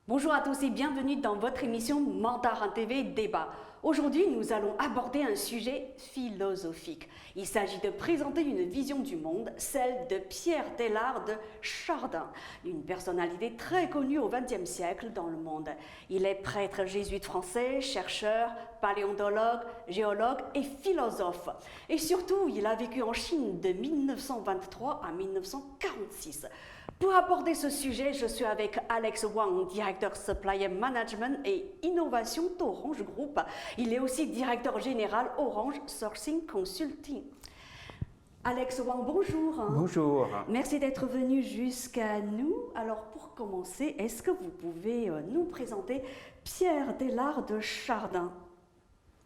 Bonjour à tous et bienvenue dans votre émission Mandarin TV Débat. Aujourd'hui, nous allons aborder un sujet philosophique. Il s'agit de présenter une vision du monde, celle de Pierre Teilhard de Chardin, une personnalité très connue au XXe siècle dans le monde. Il est prêtre jésuite français, chercheur, paléontologue, géologue et philosophe. Et surtout, il a vécu en Chine de 1923 à 1946. Pour aborder ce sujet, je suis avec Alex Wang, directeur Supplier Management et Innovation d'Orange Group. Il est aussi directeur général Orange Sourcing Consulting. Alex Wang, bonjour. Bonjour. Merci d'être venu jusqu'à nous. Alors pour commencer, est-ce que vous pouvez nous présenter Pierre Teilhard de Chardin?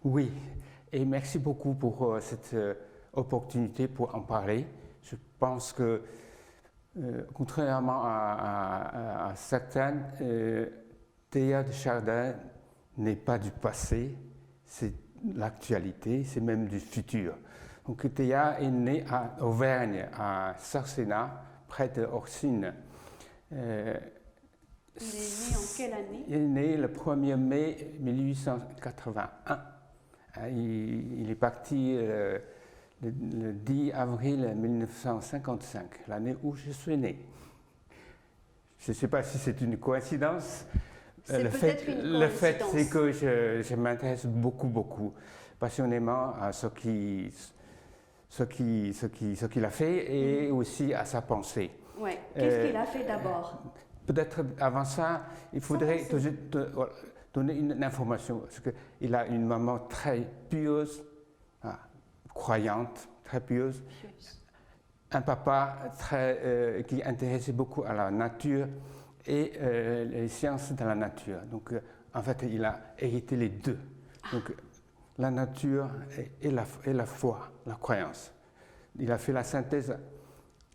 Oui, et merci beaucoup pour cette opportunité pour en parler. Je pense que contrairement à certaines, Teilhard de Chardin n'est pas du passé, c'est l'actualité, c'est même du futur. Donc Teilhard est né à Auvergne, à Sarcena, près de Orsine. Il est né en quelle année? Il est né le 1er mai 1881. Il est parti le 10 avril 1955, l'année où je suis né. Je ne sais pas si c'est une coïncidence. C'est peut-être une coïncidence. Le fait, c'est que je m'intéresse beaucoup, passionnément à ce qu'il a fait et aussi à sa pensée. Ouais. Qu'est-ce qu'il a fait d'abord? Peut-être avant ça, il faudrait donner une information, parce qu'il a une maman très pieuse, croyante, très pieuse, un papa qui intéressait beaucoup à la nature et les sciences de la nature. Donc, en fait, il a hérité les deux. Donc, la nature et la foi, la croyance. Il a fait la synthèse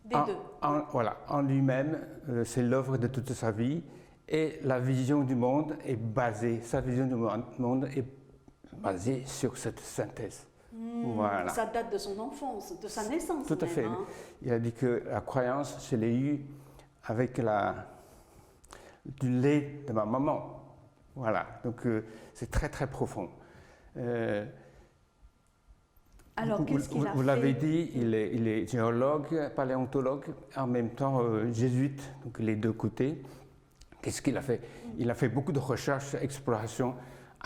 des deux. En lui-même, c'est l'œuvre de toute sa vie et la vision du monde est basée, sa vision du monde est basée sur cette synthèse. Voilà. Ça date de son enfance, de sa naissance. Tout à fait. Hein. Il a dit que la croyance, je l'ai eue avec du lait de ma maman. Voilà. Donc c'est très profond. Alors, qu'est-ce qu'il a fait? Vous l'avez dit, il est géologue, paléontologue, en même temps jésuite, donc les deux côtés. Qu'est-ce qu'il a fait? Il a fait beaucoup de recherches, explorations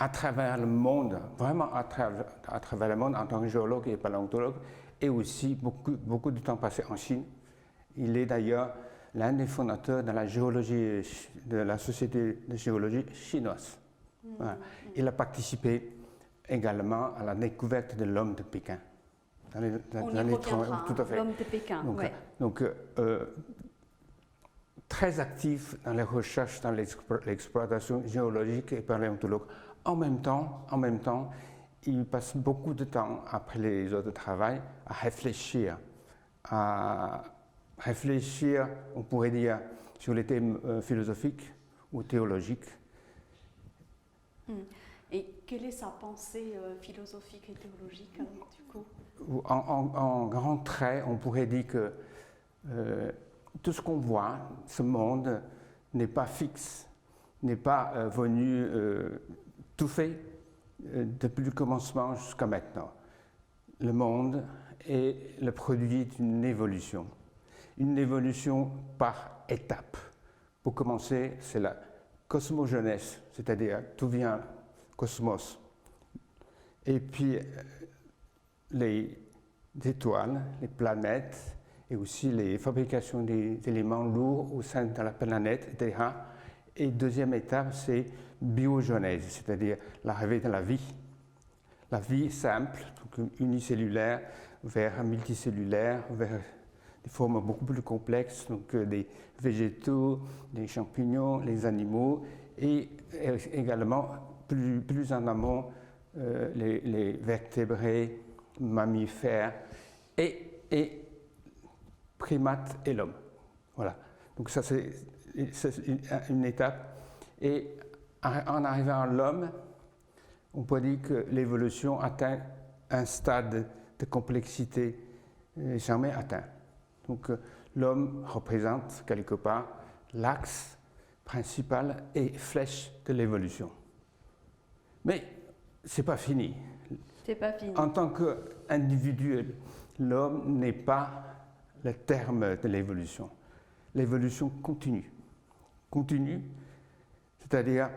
à travers le monde, vraiment à travers le monde en tant que géologue et paléontologue, et aussi beaucoup de temps passé en Chine. Il est d'ailleurs l'un des fondateurs de la Société de géologie chinoise. Voilà. Il a participé également à la découverte de l'homme de Pékin. On y reviendra, tout à fait. L'homme de Pékin. Donc très actif dans les recherches, dans l'exploitation géologique et paléontologue. En même temps, il passe beaucoup de temps après les heures de travail à réfléchir, on pourrait dire, sur les thèmes philosophiques ou théologiques. Et quelle est sa pensée philosophique et théologique, du coup? En grands traits, on pourrait dire que tout ce qu'on voit, ce monde, n'est pas fixe, n'est pas venu tout fait depuis le commencement jusqu'à maintenant. Le monde est le produit d'une évolution par étapes. Pour commencer, c'est la cosmogenèse, c'est-à-dire tout vient cosmos. Et puis les étoiles, les planètes, et aussi les fabrications des éléments lourds au sein de la planète, etc. Et deuxième étape, c'est biogenèse, c'est-à-dire l'arrivée de la vie simple, donc unicellulaire, vers multicellulaire, vers des formes beaucoup plus complexes, donc des végétaux, des champignons, les animaux, et également plus en amont les vertébrés, mammifères et primates et l'homme. Voilà. Donc ça c'est une étape. Et en arrivant à l'homme, on peut dire que l'évolution atteint un stade de complexité jamais atteint. Donc l'homme représente quelque part l'axe principale et flèche de l'évolution. Mais ce n'est pas fini. C'est pas fini. En tant qu'individu, l'homme n'est pas le terme de l'évolution. L'évolution continue. Continue, c'est-à-dire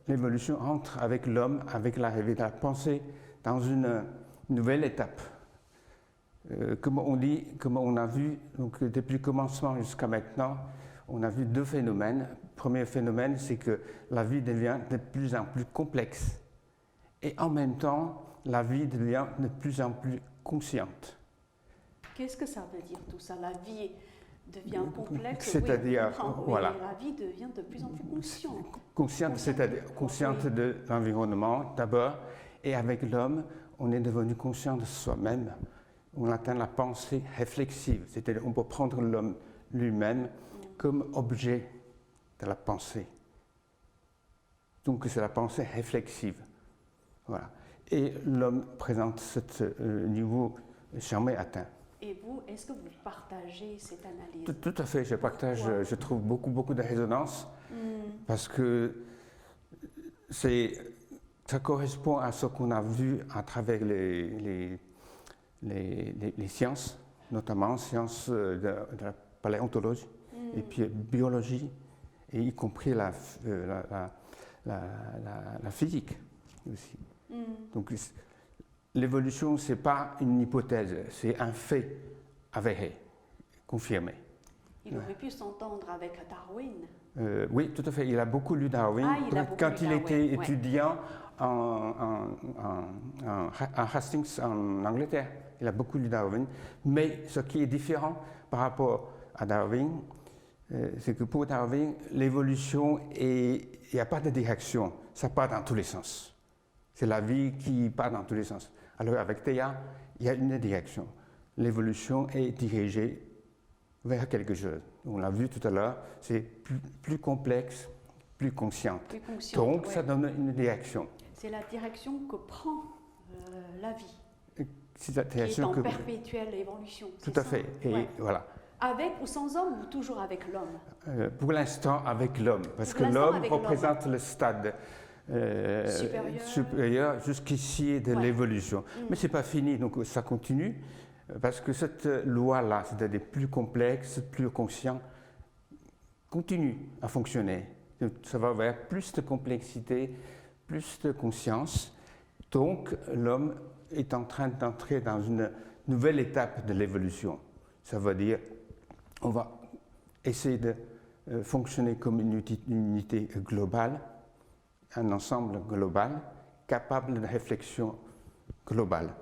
l'évolution entre avec l'homme, avec l'arrivée de la pensée, dans une nouvelle étape. Comme on dit, comme on a vu, donc, depuis le commencement jusqu'à maintenant, on a vu deux phénomènes. Le premier phénomène, c'est que la vie devient de plus en plus complexe. Et en même temps, la vie devient de plus en plus consciente. Qu'est-ce que ça veut dire tout ça? La vie devient complexe, c'est-à-dire, voilà. La vie devient de plus en plus consciente. Consciente, c'est-à-dire consciente de l'environnement d'abord, et avec l'homme, on est devenu conscient de soi-même. On atteint la pensée réflexive, c'est-à-dire on peut prendre l'homme lui-même comme objet de la pensée. Donc c'est la pensée réflexive. Voilà. Et l'homme présente ce niveau jamais atteint. Et vous, est-ce que vous partagez cette analyse? Tout à fait, je partage, je trouve beaucoup de résonance, parce que ça correspond à ce qu'on a vu à travers les sciences, notamment sciences de la paléontologie, et puis biologie, et y compris la physique aussi. Donc l'évolution, ce n'est pas une hypothèse, c'est un fait avéré, confirmé. Il aurait pu s'entendre avec Darwin. Oui, tout à fait. Il a beaucoup lu Darwin. Quand il était étudiant à Hastings en Angleterre, il a beaucoup lu Darwin. Mais ce qui est différent par rapport à Darwin, c'est que pour Darwin, l'évolution, il n'y a pas de direction. Ça part dans tous les sens. C'est la vie qui part dans tous les sens. Alors avec Théa, il y a une direction. L'évolution est dirigée vers quelque chose. On l'a vu tout à l'heure, c'est plus complexe, plus consciente. Donc ça donne une direction. C'est la direction que prend la vie. C'est la direction qui est en perpétuelle évolution. Tout à fait. Et voilà. Avec ou sans homme ou toujours avec l'homme? Pour l'instant avec l'homme, parce que l'homme représente le stade supérieur jusqu'ici de l'évolution. Mais ce n'est pas fini, donc ça continue, parce que cette loi-là, c'est-à-dire plus complexe, plus conscient, continue à fonctionner. Donc, ça va vers plus de complexité, plus de conscience. Donc l'homme est en train d'entrer dans une nouvelle étape de l'évolution. Ça veut dire on va essayer de fonctionner comme une unité globale, un ensemble global, capable de réflexion globale,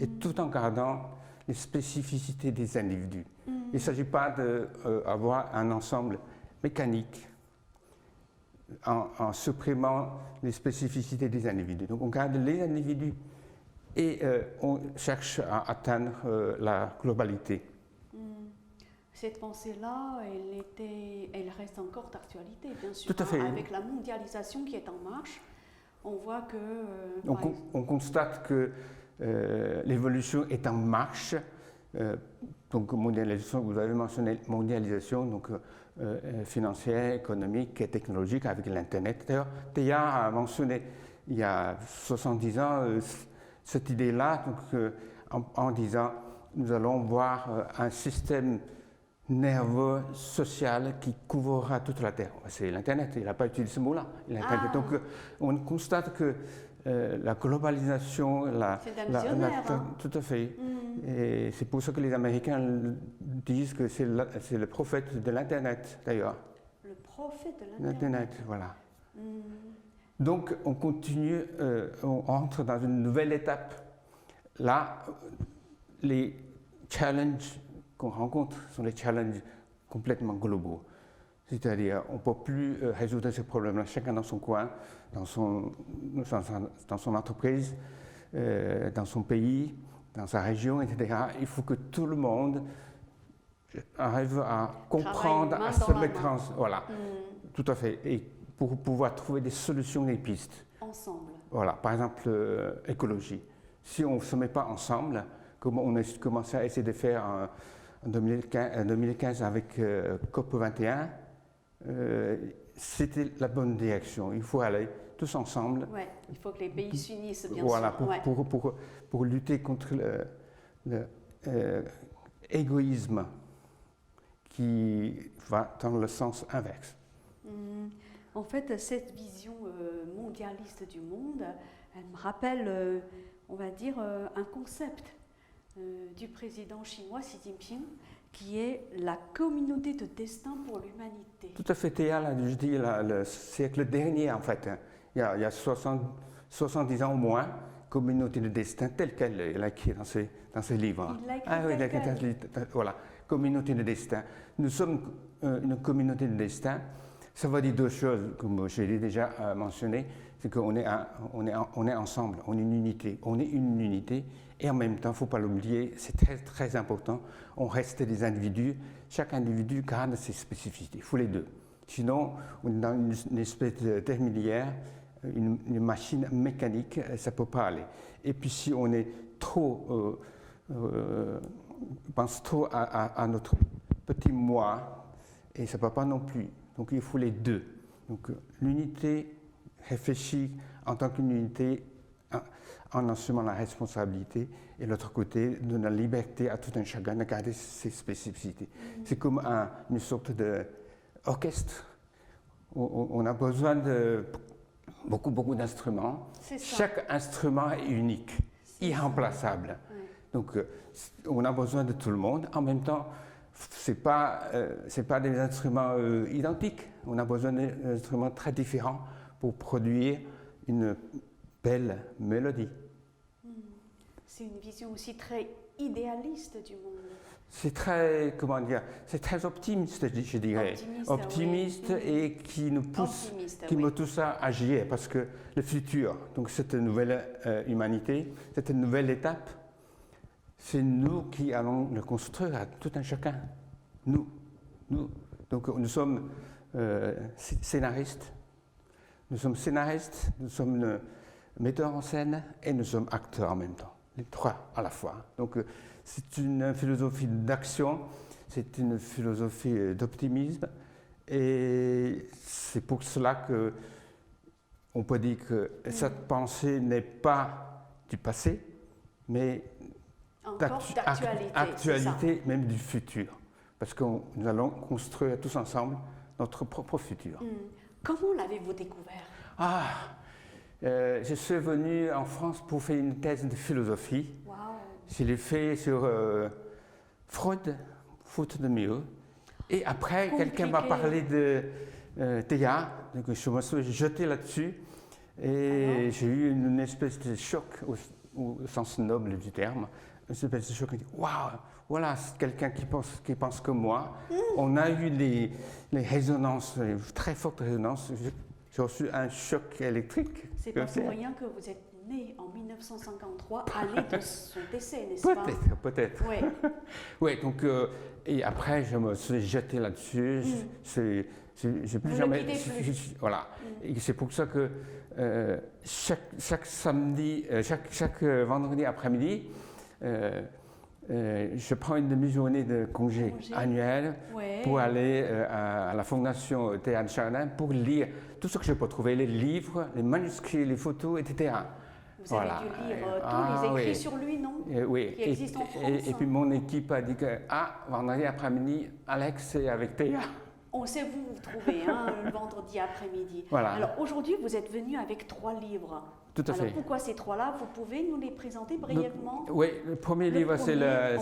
et tout en gardant les spécificités des individus. Il ne s'agit pas d'avoir un ensemble mécanique en supprimant les spécificités des individus. Donc on garde les individus et on cherche à atteindre la globalité. Cette pensée-là, elle reste encore d'actualité, bien sûr. Tout à fait. Avec la mondialisation qui est en marche, on voit que... on constate que l'évolution est en marche. Donc mondialisation, vous avez mentionné mondialisation, donc financière, économique et technologique avec l'Internet. D'ailleurs, Théa a mentionné il y a 70 ans cette idée-là, en disant nous allons voir un système nerveux, social, qui couvrira toute la Terre. C'est l'Internet, il n'a pas utilisé ce mot-là. Donc on constate que la globalisation, tout à fait. Et c'est pour ça que les Américains disent que c'est le prophète de l'Internet, d'ailleurs. Le prophète de l'Internet. Voilà. Donc on continue, on entre dans une nouvelle étape. Là, les challenges qu'on rencontre sont des challenges complètement globaux. C'est-à-dire, on ne peut plus résoudre ces problèmes-là, chacun dans son coin, dans son entreprise, dans son pays, dans sa région, etc. Il faut que tout le monde arrive à comprendre, à se mettre en... Voilà, tout à fait. Et pour pouvoir trouver des solutions, des pistes. Ensemble. Voilà, par exemple, écologie. Si on ne se met pas ensemble, comme on a commencé à essayer de faire en 2015 avec COP21, c'était la bonne direction. Il faut aller tous ensemble. Ouais, il faut que les pays s'unissent, bien Voilà, sûr. pour lutter contre l'égoïsme qui va dans le sens inverse. En fait, cette vision mondialiste du monde, elle me rappelle, on va dire, un concept du président chinois Xi Jinping, qui est la communauté de destin pour l'humanité. Tout à fait, Théa, là, je dis le siècle dernier, en fait, hein. Il y a 70 ans au moins, communauté de destin telle qu'elle est, là, qui est dans ses livres. Il l'a écrit Ah oui, tel quel. voilà, communauté de destin. Nous sommes une communauté de destin. Ça veut dire deux choses, comme je l'ai déjà mentionné, c'est qu'on est, on est ensemble, on est une unité. On est une unité et en même temps, il ne faut pas l'oublier, c'est très, très important, on reste des individus, chaque individu garde ses spécificités, il faut les deux. Sinon, on est dans une espèce de termilière, une machine mécanique, ça ne peut pas aller. Et puis si on est trop, pense trop à notre petit moi, et ça ne peut pas non plus. Donc il faut les deux. Donc l'unité réfléchit en tant qu'une unité en assumant la responsabilité et l'autre côté donne la liberté à tout un chacun de garder ses spécificités. C'est comme une sorte d'orchestre. On a besoin de beaucoup d'instruments. Chaque instrument est unique, irremplaçable. Donc on a besoin de tout le monde. En même temps, c'est pas des instruments identiques. On a besoin d'instruments très différents pour produire une belle mélodie. C'est une vision aussi très idéaliste du monde. C'est très, comment dire, c'est très optimiste, je dirais. Optimiste oui. Et qui nous pousse, me pousse à agir, parce que le futur, donc cette nouvelle humanité, cette nouvelle étape, c'est nous qui allons le construire à tout un chacun. Nous. Donc nous sommes scénaristes. Nous sommes metteurs en scène et nous sommes acteurs en même temps. Les trois à la fois. Donc c'est une philosophie d'action, c'est une philosophie d'optimisme et c'est pour cela que on peut dire que cette pensée n'est pas du passé, mais d'actualité, même du futur. Parce que nous allons construire tous ensemble notre propre futur. Comment l'avez-vous découvert? Je suis venu en France pour faire une thèse de philosophie. Wow. Je l'ai fait sur Freud, faute de mieux. Et après, quelqu'un m'a parlé de Théa, donc je me suis jeté là-dessus. Et j'ai eu une espèce de choc au sens noble du terme. Une espèce de choc, waouh, voilà, c'est quelqu'un qui pense comme moi. On a eu les résonances, les très fortes résonances. J'ai reçu un choc électrique. C'est pas pour rien que vous êtes né en 1953, allé de son décès, n'est-ce pas? Peut-être. Oui. Oui, donc, et après, je me suis jeté là-dessus. J'ai plus jamais. Voilà. Et c'est pour ça que chaque samedi, chaque vendredi après-midi, je prends une demi-journée de congé annuel pour aller à la Fondation Théâtre Chardin pour lire tout ce que je peux trouver, les livres, les manuscrits, les photos, etc. Vous avez dû lire tous les écrits sur lui, non? Oui. Qui existent en France. Et puis mon équipe a dit que, vendredi après-midi, Alex, c'est avec Théa. On sait vous trouver, le vendredi après-midi. Voilà. Alors aujourd'hui, vous êtes venu avec 3 livres. Tout à fait. Alors pourquoi ces 3-là? Vous pouvez nous les présenter brièvement? Oui, le premier livre, c'est le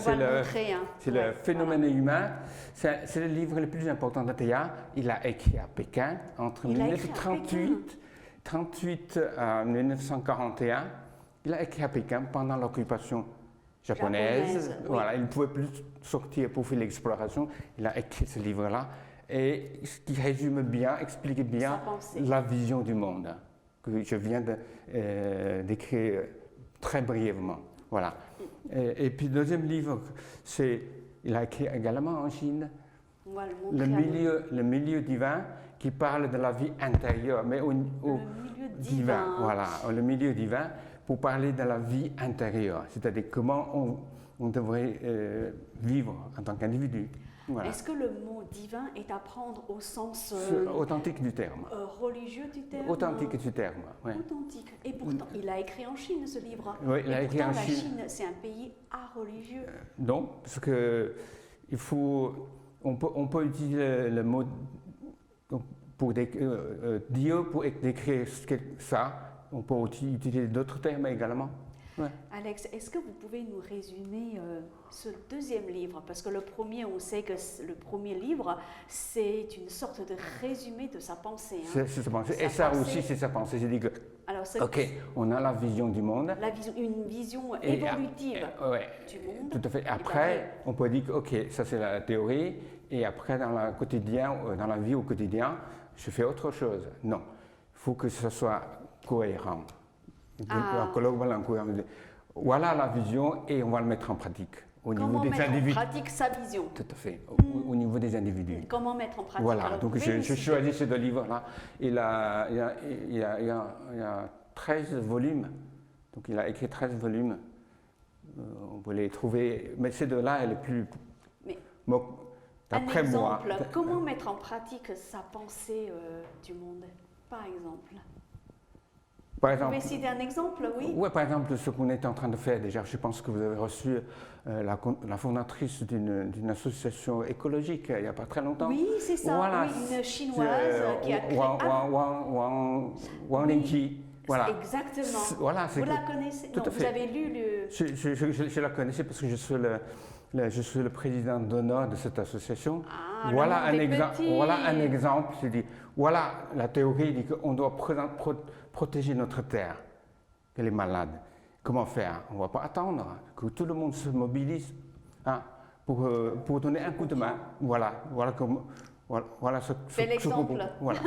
phénomène humain. C'est le livre le plus important de Théa. Il a écrit à Pékin entre 1938 à 1941. Il a écrit à Pékin pendant l'occupation japonaise. Voilà, il ne pouvait plus sortir pour faire l'exploration. Il a écrit ce livre-là. Et ce qui résume bien, explique bien la vision du monde que je viens d'écrire très brièvement. Voilà. Et puis le deuxième livre, il a écrit également en Chine, le milieu divin, qui parle de la vie intérieure, mais au milieu divin. Voilà, le milieu divin, pour parler de la vie intérieure, c'est-à-dire comment on devrait vivre en tant qu'individu. Voilà. Est-ce que le mot divin est à prendre au sens Authentique du terme. religieux du terme? Authentique du terme, oui. Authentique. Et pourtant, il a écrit en Chine ce livre. Oui, il a écrit en la Chine. Chine, c'est un pays religieux. Non, parce que on peut utiliser le mot pour Dieu pour décrire ça. On peut aussi utiliser d'autres termes également. Ouais. Alex, est-ce que vous pouvez nous résumer ce deuxième livre? Parce que le premier, on sait que le premier livre, c'est une sorte de résumé de sa pensée. Hein. C'est sa pensée. Et ça aussi, c'est sa pensée. J'ai dit que, alors, ok, on a la vision du monde. Une vision évolutive du monde. Tout à fait. Après, on peut dire que, ok, ça c'est la théorie. Et après, dans le quotidien, dans la vie au quotidien, je fais autre chose. Non, il faut que ce soit cohérent. Voilà la vision et on va le mettre en pratique au niveau des individus. Mettre en pratique sa vision? Tout à fait, au niveau des individus. Comment mettre en pratique? Voilà, alors, donc j'ai choisi ces deux livres-là. Il y a 13 volumes, donc il a écrit 13 volumes. On peut les trouver, mais ces deux-là, elle est plus. D'après moi. Un exemple, comment mettre en pratique sa pensée du monde, par exemple? Par exemple, vous pouvez citer un exemple, oui? Oui, par exemple, ce qu'on est en train de faire déjà. Je pense que vous avez reçu la fondatrice d'une association écologique il n'y a pas très longtemps. Oui, c'est ça, voilà, oui, une chinoise qui a créé... Wang Lingqi. Voilà. Exactement. Voilà, vous la connaissez? Tout non, à fait. Vous avez lu le... Je la connaissais parce que je suis le président d'honneur de cette association. Ah, voilà un exemple. Je dis, voilà la théorie dit qu'on doit protéger notre terre, qu'elle est malade. Comment faire? On ne va pas attendre que tout le monde se mobilise pour donner un coup de main. Voilà ce bel exemple. Voilà.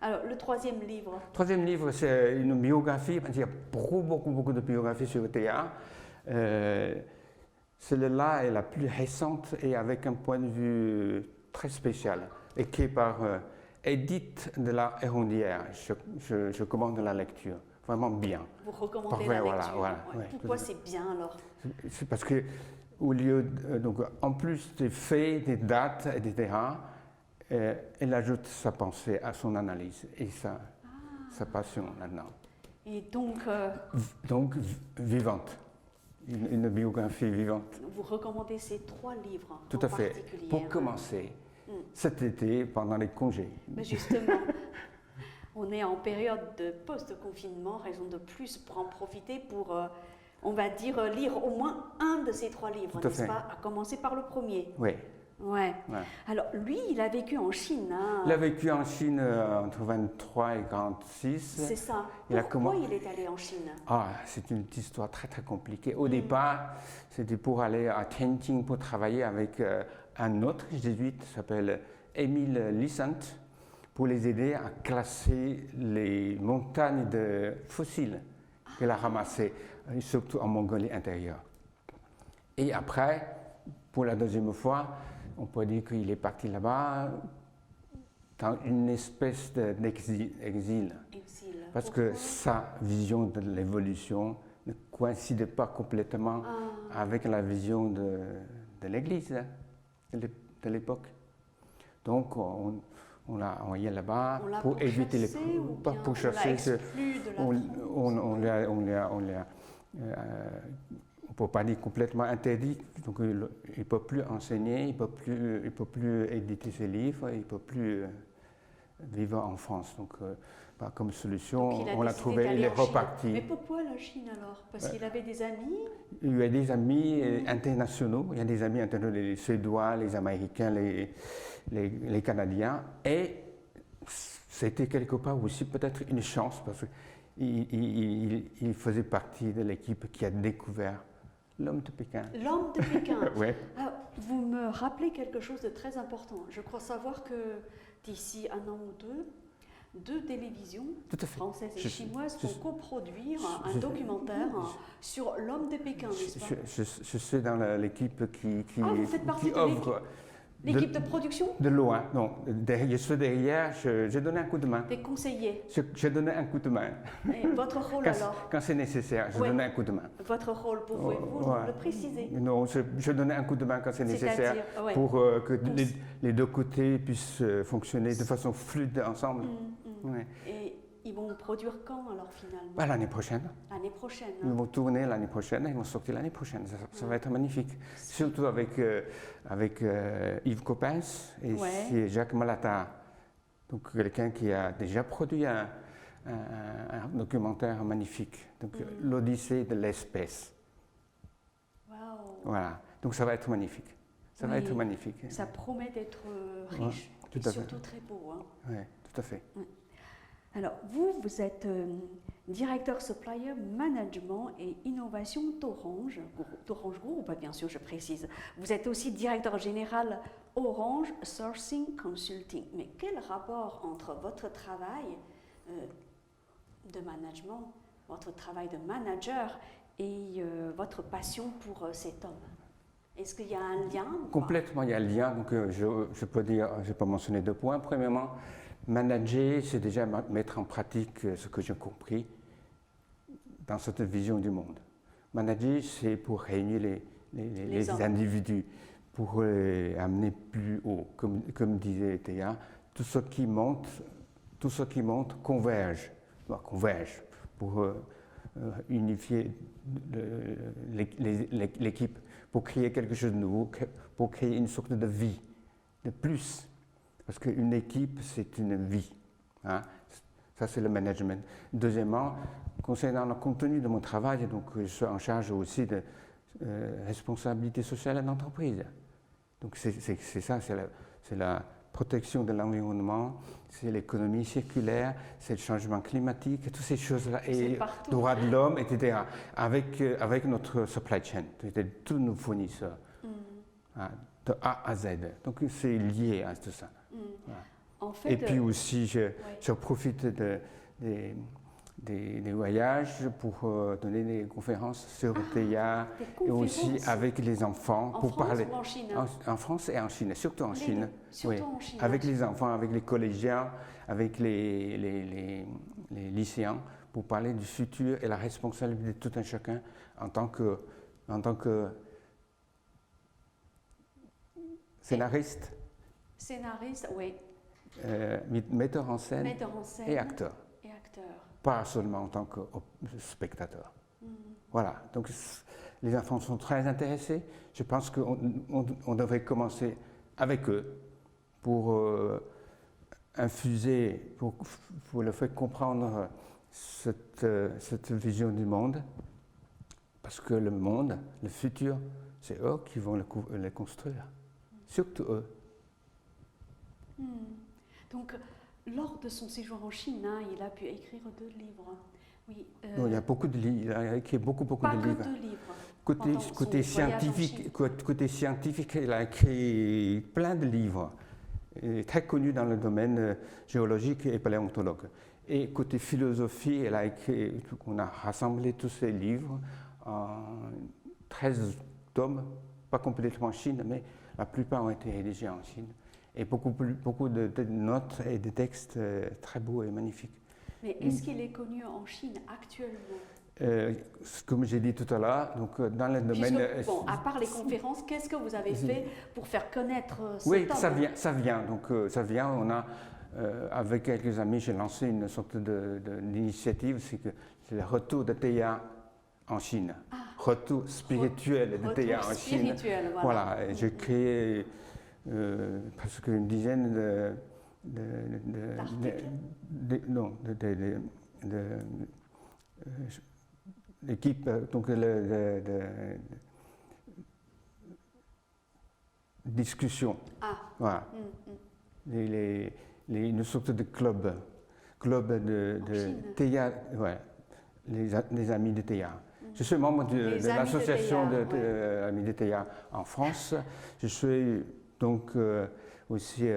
Alors, le troisième livre. Le troisième livre, c'est une biographie. Il y a beaucoup de biographies sur le théâtre. Celle-là est la plus récente et avec un point de vue très spécial, écrit par Edith de la Hérondière. Je commande la lecture, vraiment bien. Vous recommandez la lecture. Voilà. Pourquoi c'est bien alors? C'est parce que au lieu donc en plus des faits, des dates, etc., elle ajoute sa pensée à son analyse et sa passion là-dedans. Et donc vivante. Une biographie vivante. Vous recommandez ces 3 livres Tout à fait. Pour commencer, cet été, pendant les congés. Mais justement, on est en période de post-confinement, raison de plus pour en profiter pour, on va dire, lire au moins un de ces 3 livres, n'est-ce pas? À commencer par le premier. Oui. Ouais. Alors, lui, il a vécu en Chine. Hein. Il a vécu en Chine entre 23 et 46. C'est ça. Pourquoi il est allé en Chine? C'est une histoire très très compliquée. Au départ, c'était pour aller à Tianjin pour travailler avec un autre jésuite qui s'appelle Émile Licent pour les aider à classer les montagnes de fossiles qu'il a ramassées, surtout en Mongolie intérieure. Et après, pour la deuxième fois, on peut dire qu'il est parti là-bas dans une espèce d'exil. Parce que sa vision de l'évolution ne coïncidait pas complètement avec la vision de l'Église de l'époque. Donc on l'a envoyé là-bas pour éviter pour chasser. On ne peut pas dire complètement interdit, donc il ne peut plus enseigner, il ne peut plus éditer ses livres, il ne peut plus vivre en France. Donc, comme solution, on l'a trouvé, il est reparti. Mais pourquoi la Chine alors? Parce qu'il avait des amis? Il y a des amis internationaux, il y a des amis internationaux, les Suédois, les Américains, les Canadiens, et c'était quelque part aussi peut-être une chance, parce qu'il faisait partie de l'équipe qui a découvert l'homme de Pékin. L'homme de Pékin. Oui. Vous me rappelez quelque chose de très important. Je crois savoir que d'ici un an ou deux télévisions françaises et chinoises vont coproduire un documentaire sur l'homme de Pékin, n'est-ce pas? Je suis dans l'équipe qui vous faites partie de offre L'équipe de production? De loin, non. Je suis derrière, je donne un coup de main. Des conseillers. Je donne un coup de main. Et votre rôle alors? Quand c'est nécessaire, je Ouais. donne un coup de main. Votre rôle, pouvez-vous Ouais. le préciser? Non, je donne un coup de main quand c'est nécessaire C'est-à-dire, ouais. pour que les deux côtés puissent fonctionner de façon fluide ensemble. Ouais. Et ils vont produire quand alors finalement? Bah, l'année prochaine. L'année prochaine. Ils vont tourner l'année prochaine et ils vont sortir l'année prochaine. Ça va être magnifique. Surtout avec Yves Coppens et Ouais. Jacques Malata. Donc quelqu'un qui a déjà produit un documentaire magnifique. Donc l'Odyssée de l'espèce. Wow. Voilà. Donc ça va être magnifique. Ça va Oui. être magnifique. Ça promet d'être riche tout et à fait. surtout très beau. Hein. Oui, tout à fait. Alors, vous êtes directeur supplier management et innovation d'Orange Group, bien sûr, je précise. Vous êtes aussi directeur général Orange Sourcing Consulting. Mais quel rapport entre votre travail de management, votre travail de manager et votre passion pour cet homme? Est-ce qu'il y a un lien ou pas? Complètement, il y a un lien. Donc, je peux dire, je peux mentionner 2 points. Premièrement, manager, c'est déjà mettre en pratique ce que j'ai compris dans cette vision du monde. Manager, c'est pour réunir les individus, pour les amener plus haut. Comme disait Théa, tout ce qui monte converge pour unifier l'équipe, pour créer quelque chose de nouveau, pour créer une sorte de vie, de plus. Parce qu'une équipe, c'est une vie. Hein. Ça, c'est le management. Deuxièmement, concernant le contenu de mon travail, donc, je suis en charge aussi de responsabilité sociale en entreprise. Donc, c'est ça, c'est la protection de l'environnement, c'est l'économie circulaire, c'est le changement climatique, toutes ces choses-là, et droits de l'homme, etc. Avec notre supply chain, tous nos fournisseurs, hein, de A à Z. Donc, c'est lié à tout ça. Voilà. En fait, et puis aussi, je profite des voyages pour donner des conférences sur TIA et aussi avec les enfants en pour France parler. Ou en Chine? En France et en Chine, surtout en Chine. Surtout en Chine. Avec les enfants, avec les collégiens, avec les lycéens, pour parler du futur et la responsabilité de tout un chacun en tant que scénariste. Scénariste, oui. Metteur en scène et acteur. Pas seulement en tant que spectateur. Voilà, donc les enfants sont très intéressés. Je pense qu'on devrait commencer avec eux pour infuser, pour leur faire comprendre cette vision du monde. Parce que le monde, le futur, c'est eux qui vont le construire. Surtout eux. Donc, lors de son séjour en Chine, il a pu écrire 2 livres. Oui, non, il y a beaucoup de livres, il a écrit beaucoup de livres. 2 livres. Côté scientifique, il a écrit plein de livres, très connus dans le domaine géologique et paléontologue. Et côté philosophie, on a rassemblé tous ces livres en 13 tomes, pas complètement en Chine, mais la plupart ont été rédigés en Chine. Et beaucoup de notes et de textes très beaux et magnifiques. Mais est-ce qu'il est connu en Chine actuellement? Comme j'ai dit tout à l'heure, donc dans le domaine... à part les conférences, qu'est-ce que vous avez fait pour faire connaître cet homme? Oui, ça vient. Donc ça vient. On a, avec quelques amis, j'ai lancé une sorte d'initiative, c'est le retour de Théa en Chine. Retour spirituel de Théa en Chine. Voilà. Et j'ai créé presque une dizaine l'équipe, donc discussion. Voilà. Une sorte de club de Théa, les amis de Théa. Je suis membre de l'association des amis de Théa en France. Je suis donc aussi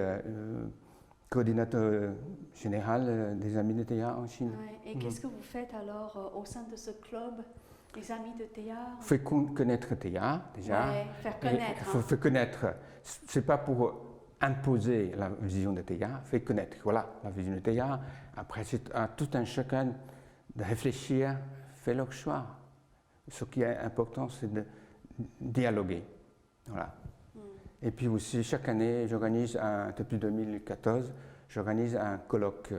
coordinateur général des amis de Théa en Chine. Et qu'est-ce que vous faites alors au sein de ce club? Les amis de Théa. Fait connaître Théa, déjà. Ouais, faire connaître. Il faut faire connaître. C'est pas pour imposer la vision de Théa, fait connaître. Voilà, la vision de Théa. Après, c'est à tout un chacun de réfléchir, faire leur choix. Ce qui est important, c'est de dialoguer. Voilà. Et puis aussi, chaque année, j'organise, depuis 2014, j'organise un colloque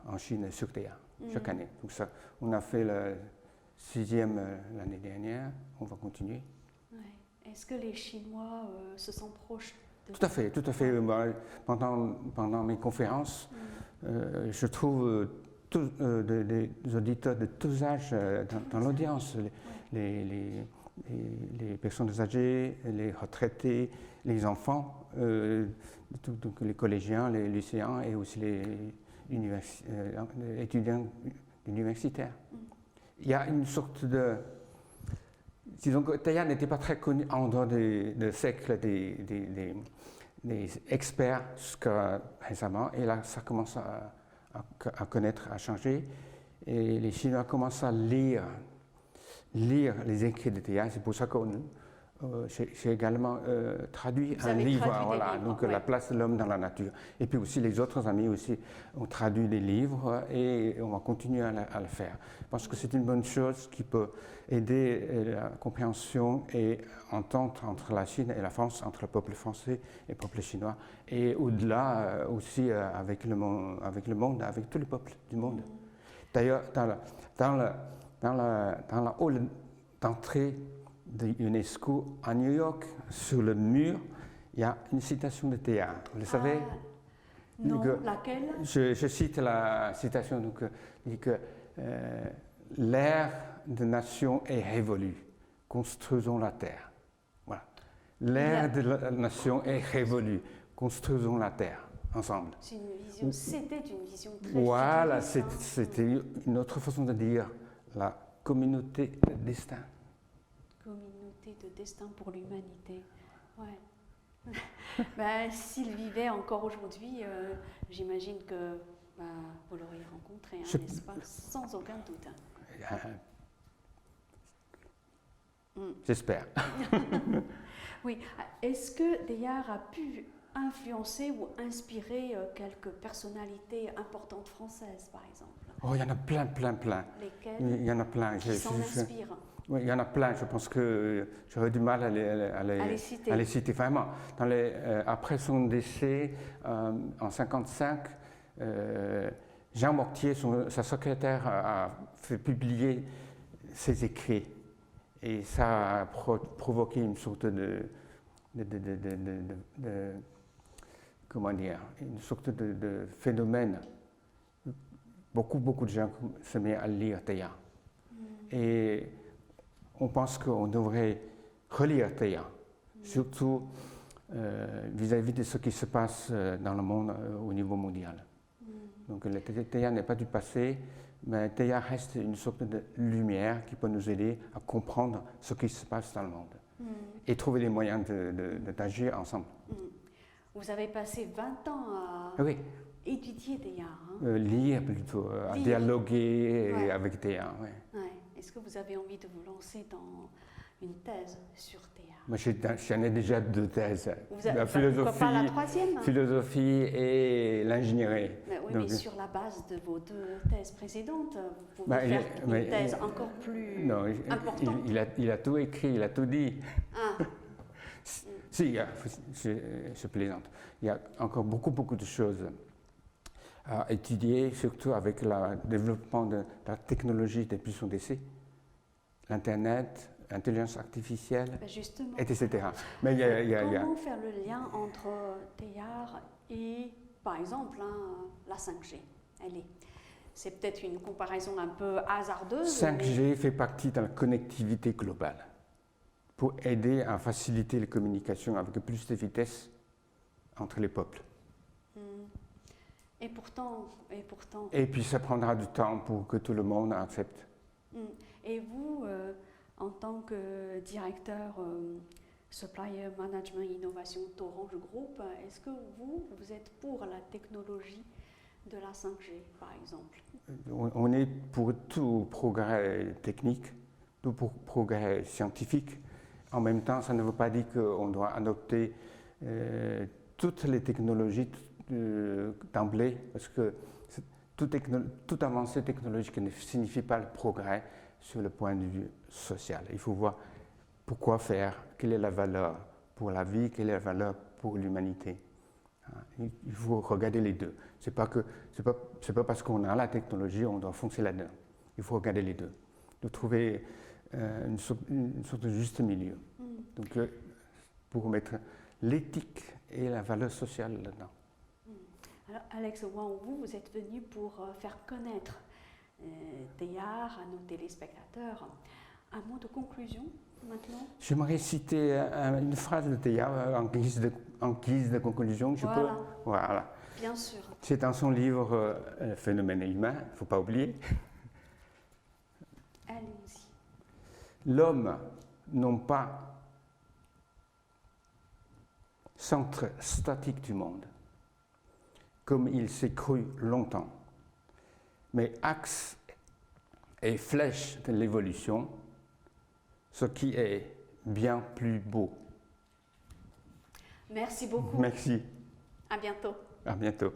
en Chine sur Théa, chaque année. Donc ça, on a fait le 6e l'année dernière, on va continuer. Ouais. Est-ce que les Chinois se sentent proches de Tout à fait, tout à fait. Pendant mes conférences, je trouve des auditeurs de tous âges dans l'audience. Les personnes âgées, les retraités, les enfants, donc les collégiens, les lycéens et aussi les étudiants universitaires. Il y a une sorte de... Disons que Théa n'était pas très connue en dehors des siècles des experts jusqu'à récemment, et là ça commence à connaître, à changer, et les Chinois commencent à lire les écrits de Théa. C'est pour ça que j'ai également traduit un livre, voilà, donc La place de l'homme dans la nature. Et puis aussi les autres amis aussi ont traduit des livres et on va continuer à le faire. Parce que c'est une bonne chose qui peut aider la compréhension et entente entre la Chine et la France, entre le peuple français et le peuple chinois, et au-delà aussi avec le monde, avec tous les peuples du monde. D'ailleurs, dans la hall d'entrée de l'UNESCO à New York, sur le mur, il y a une citation de Théa. Vous le savez? Non, laquelle? Je cite la citation, donc, il dit que l'ère de nation est révolue, construisons la terre. Voilà. L'ère de la nation est révolue, construisons la terre ensemble. C'est une vision, c'était une vision très Voilà, futuriste, c'était une autre façon de dire la communauté de destin. Communauté de destin pour l'humanité. Ouais. Ben, s'il vivait encore aujourd'hui, j'imagine que vous l'auriez rencontré, n'est-ce pas? Sans aucun doute. J'espère. Oui. Est-ce que Teilhard a pu influencer ou inspirer quelques personnalités importantes françaises, par exemple? Oh, il y en a plein. Lesquelles? Il y en a plein. Qui s'en inspirent? Oui, il y en a plein. Je pense que j'aurais du mal à les citer. Vraiment. Après son décès en 1955, Jean Mortier, sa secrétaire, a fait publier ses écrits. Et ça a provoqué une sorte comment dire, une sorte de phénomène. Beaucoup de gens se mettent à lire Teilhard. Et on pense qu'on devrait relire Teilhard, surtout vis-à-vis de ce qui se passe dans le monde au niveau mondial. Donc Teilhard n'est pas du passé, mais Teilhard reste une sorte de lumière qui peut nous aider à comprendre ce qui se passe dans le monde et trouver les moyens d'agir ensemble. Vous avez passé 20 ans à étudier Teilhard. Lire plutôt, à dialoguer avec Teilhard. Est-ce que vous avez envie de vous lancer dans une thèse sur Teilhard? Moi, j'en ai déjà 2 thèses. La philosophie, pas la troisième? Philosophie et l'ingénierie. Mais sur la base de vos 2 thèses précédentes, vous pouvez faire une thèse encore plus importante. Il a tout écrit, il a tout dit. Si, je plaisante. Il y a encore beaucoup de choses à étudier, surtout avec le développement de la technologie depuis son décès, l'Internet, l'intelligence artificielle, etc. Mais comment faire le lien entre Teilhard et, par exemple, la 5G? C'est peut-être une comparaison un peu hasardeuse. 5G fait partie de la connectivité globale pour aider à faciliter les communications avec plus de vitesse entre les peuples. Et pourtant... Et puis ça prendra du temps pour que tout le monde accepte. Et vous, en tant que directeur Supplier Management Innovation d'Orange Group, est-ce que vous êtes pour la technologie de la 5G, par exemple? On est pour tout progrès technique, tout progrès scientifique. En même temps, ça ne veut pas dire qu'on doit adopter toutes les technologies d'emblée, parce que toute avancée technologique ne signifie pas le progrès sur le point de vue social. Il faut voir pourquoi faire, quelle est la valeur pour la vie, quelle est la valeur pour l'humanité. Il faut regarder les deux. C'est pas parce qu'on a la technologie on doit foncer là-dedans. Il faut regarder les deux, de trouver une sorte de juste milieu. Donc, pour mettre l'éthique et la valeur sociale là-dedans. Alors, Alex Wang, vous êtes venu pour faire connaître Teilhard à nos téléspectateurs. Un mot de conclusion maintenant? J'aimerais citer une phrase de Teilhard en guise de conclusion. Je peux? Voilà. Bien sûr. C'est dans son livre Phénomène humain, il ne faut pas oublier. Allons-y. L'homme, non pas centre statique du monde, comme il s'est cru longtemps, mais axe et flèche de l'évolution, ce qui est bien plus beau. Merci beaucoup. Merci. À bientôt. À bientôt.